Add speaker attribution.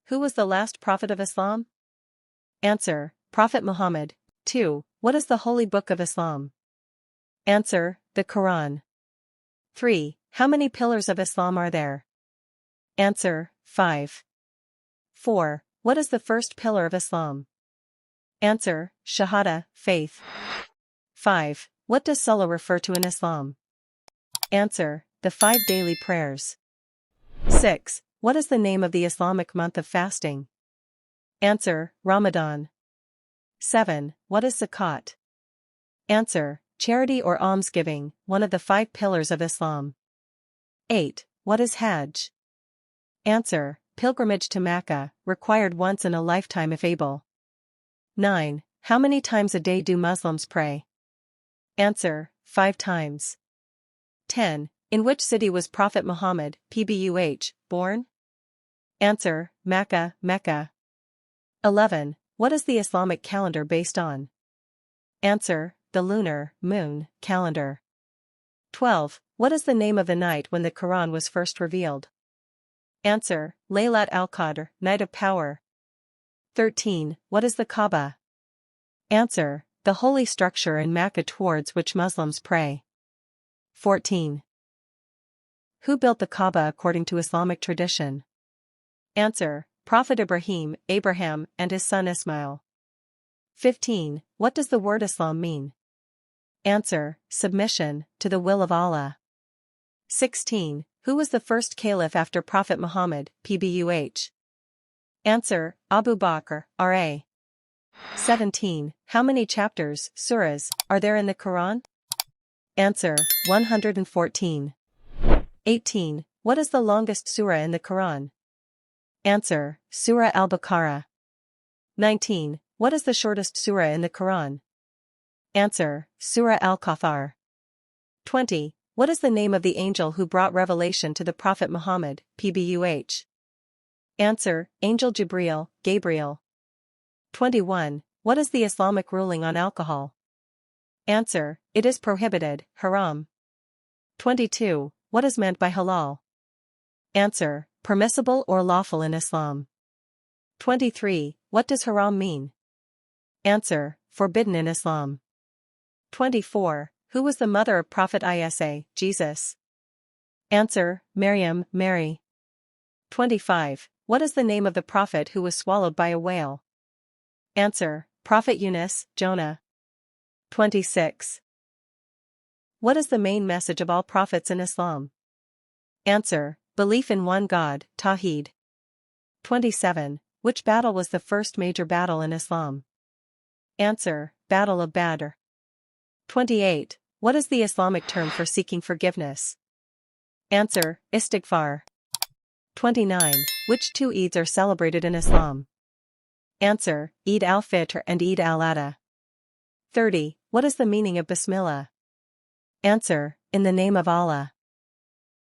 Speaker 1: Who was the last prophet of Islam? Answer: Prophet Muhammad. 2. What is the holy book of Islam? Answer: the Quran. 3. How many pillars of Islam are there? Answer: 5. 4. What is the first pillar of Islam? Answer: Shahada, faith. 5. What does Salah refer to in Islam? Answer: the 5 daily prayers. 6. What is the name of the Islamic month of fasting? Answer: Ramadan. 7. What is Zakat? Answer: charity or almsgiving, one of the 5 pillars of Islam. 8. What is Hajj? Answer: pilgrimage to Mecca, required once in a lifetime if able. 9. How many times a day do Muslims pray? Answer: 5 times. 10. In which city was Prophet Muhammad, PBUH, born? Answer: Mecca, Mecca. 11. What is the Islamic calendar based on? Answer: the lunar, moon, calendar. 12. What is the name of the night when the Quran was first revealed? Answer: Laylat al-Qadr, night of power. 13. What is the Kaaba? Answer: the holy structure in Mecca towards which Muslims pray. 14. Who built the Kaaba according to Islamic tradition? Answer: Prophet Ibrahim, Abraham, and his son Ismail. 15. What does the word Islam mean? Answer: submission, to the will of Allah. 16. Who was the first caliph after Prophet Muhammad, PBUH? Answer: Abu Bakr, R.A. 17. How many chapters, surahs, are there in the Quran? Answer: 114. 18. What is the longest surah in the Quran? Answer: Surah al-Baqarah. 19. What is the shortest surah in the Quran? Answer: Surah al-Kawthar. 20. What is the name of the angel who brought revelation to the Prophet Muhammad, PBUH? Answer: Angel Jibreel, Gabriel. 21. What is the Islamic ruling on alcohol? Answer: it is prohibited, haram. 22. What is meant by halal? Answer: permissible or lawful in Islam. 23. What does haram mean? Answer: forbidden in Islam. 24. Who was the mother of Prophet Isa, Jesus? Answer: Maryam, Mary. 25. What is the name of the prophet who was swallowed by a whale? Answer: Prophet Yunus, Jonah. 26. What is the main message of all prophets in Islam? Answer: belief in one God, Tawheed. 27. Which battle was the first major battle in Islam? Answer: Battle of Badr. 28. What is the Islamic term for seeking forgiveness? Answer: istighfar. 29. Which 2 Eids are celebrated in Islam? Answer: Eid al-Fitr and Eid al-Adha. 30. What is the meaning of Bismillah? Answer: in the name of Allah.